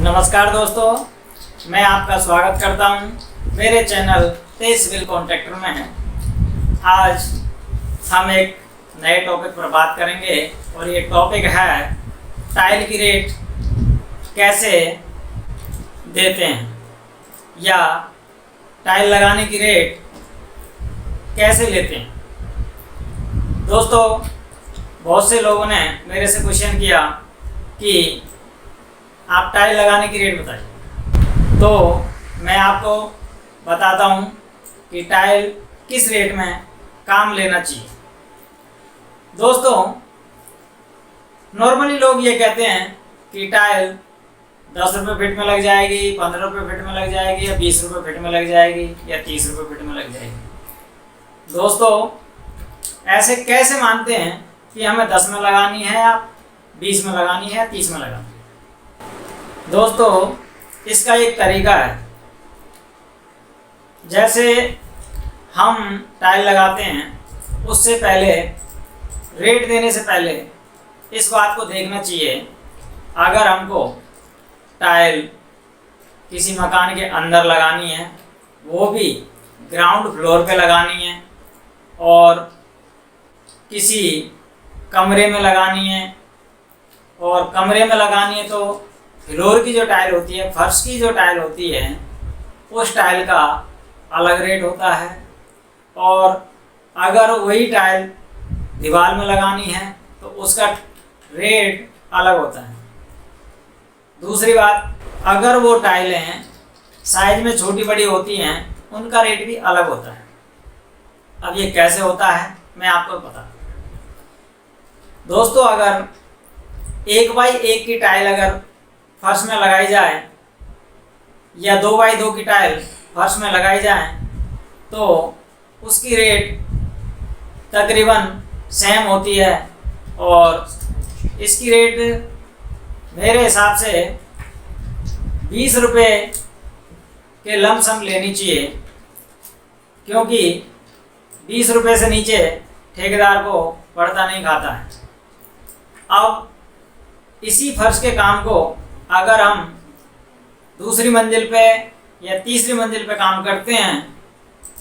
नमस्कार दोस्तों, मैं आपका स्वागत करता हूं मेरे चैनल तेज व्हील कॉन्ट्रैक्टर में। आज हम एक नए टॉपिक पर बात करेंगे और ये टॉपिक है टाइल की रेट कैसे देते हैं या टाइल लगाने की रेट कैसे लेते हैं। दोस्तों, बहुत से लोगों ने मेरे से क्वेश्चन किया कि आप टाइल लगाने की रेट बताइए, तो मैं आपको बताता हूँ कि टाइल किस रेट में काम लेना चाहिए। दोस्तों, नॉर्मली लोग ये कहते हैं कि टाइल 10 रुपये फीट में लग जाएगी, 15 रुपये फीट में लग जाएगी, या 20 रुपये फीट में लग जाएगी, या 30 रुपये फीट में लग जाएगी। दोस्तों, ऐसे कैसे मानते हैं कि हमें 10 में लगानी है या 20 में लगानी है या 30 में लगानी है। दोस्तों, इसका एक तरीका है। जैसे हम टाइल लगाते हैं, उससे पहले रेट देने से पहले इस बात को देखना चाहिए, अगर हमको टाइल किसी मकान के अंदर लगानी है, वो भी ग्राउंड फ्लोर पे लगानी है, और किसी कमरे में लगानी है, और कमरे में लगानी है तो फ्लोर की जो टाइल होती है, फर्श की जो टाइल होती है, उस टाइल का अलग रेट होता है। और अगर वही टाइल दीवार में लगानी है तो उसका रेट अलग होता है। दूसरी बात, अगर वो टाइलें साइज में छोटी बड़ी होती हैं, उनका रेट भी अलग होता है। अब ये कैसे होता है मैं आपको बताता हूँ। दोस्तों, अगर 1x1 की टाइल अगर फर्श में लगाई जाए या 2x2 की टाइल फर्श में लगाई जाए तो उसकी रेट तकरीबन सेम होती है, और इसकी रेट मेरे हिसाब से 20 रुपये के लमसम लेनी चाहिए, क्योंकि 20 रुपये से नीचे ठेकेदार को पड़ता नहीं खाता है। अब इसी फर्श के काम को अगर हम दूसरी मंजिल पे या तीसरी मंजिल पे काम करते हैं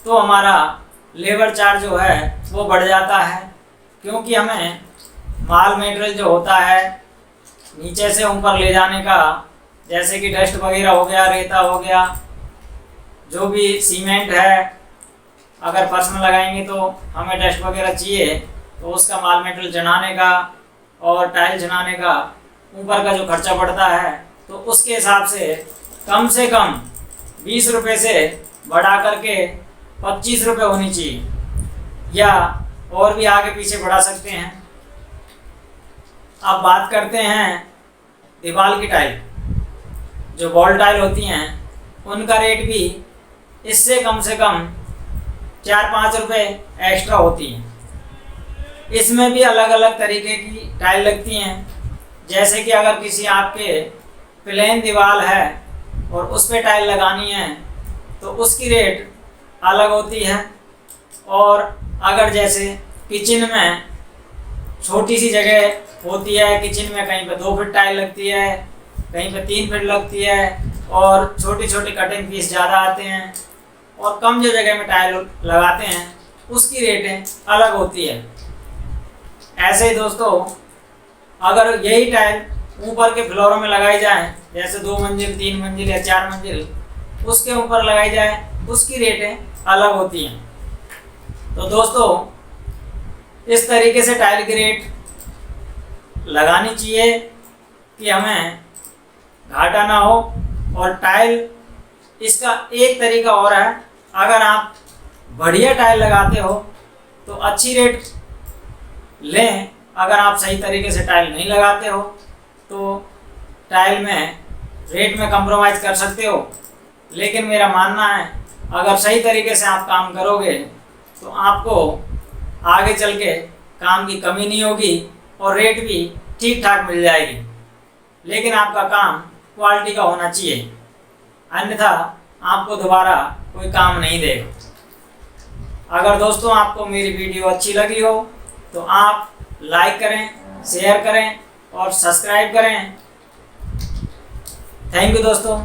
तो हमारा लेबर चार्ज जो है वो बढ़ जाता है, क्योंकि हमें माल मटेरियल जो होता है नीचे से ऊपर ले जाने का, जैसे कि डस्ट वगैरह हो गया, रेता हो गया, जो भी सीमेंट है, अगर फर्श में लगाएंगे तो हमें डस्ट वगैरह चाहिए, तो उसका माल मटेरियल जनाने का और टाइल जनाने का ऊपर का जो खर्चा पड़ता है, तो उसके हिसाब से कम 20 रुपये से बढ़ा करके 25 रुपये होनी चाहिए, या और भी आगे पीछे बढ़ा सकते हैं। अब बात करते हैं दीवार की टाइल। जो वॉल टाइल होती हैं उनका रेट भी इससे कम 4-5 रुपये एक्स्ट्रा होती हैं। इसमें भी अलग अलग तरीके की टाइल लगती हैं। जैसे कि अगर किसी आपके प्लेन दीवार है और उस पर टाइल लगानी है तो उसकी रेट अलग होती है, और अगर जैसे किचन में छोटी सी जगह होती है, किचन में कहीं पे 2 फीट टाइल लगती है, कहीं पे 3 फीट लगती है, और छोटी छोटी कटिंग पीस ज़्यादा आते हैं, और कम जो जगह में टाइल लगाते हैं उसकी रेटें अलग होती है। ऐसे ही दोस्तों, अगर यही टाइल ऊपर के फ्लोरों में लगाई जाए, जैसे 2 मंजिल, 3 मंजिल या 4 मंजिल, उसके ऊपर लगाई जाए, उसकी रेटें अलग होती हैं। तो दोस्तों, इस तरीके से टाइल की रेट लगानी चाहिए कि हमें घाटा ना हो। और टाइल, इसका एक तरीका और है, अगर आप बढ़िया टाइल लगाते हो तो अच्छी रेट लें। अगर आप सही तरीके से टाइल नहीं लगाते हो तो टाइल में रेट में कंप्रोमाइज़ कर सकते हो, लेकिन मेरा मानना है अगर सही तरीके से आप काम करोगे तो आपको आगे चल के काम की कमी नहीं होगी और रेट भी ठीक ठाक मिल जाएगी। लेकिन आपका काम क्वालिटी का होना चाहिए, अन्यथा आपको दोबारा कोई काम नहीं देगा। अगर दोस्तों आपको मेरी वीडियो अच्छी लगी हो तो आप लाइक करें, शेयर करें और सब्सक्राइब करें। थैंक यू दोस्तों।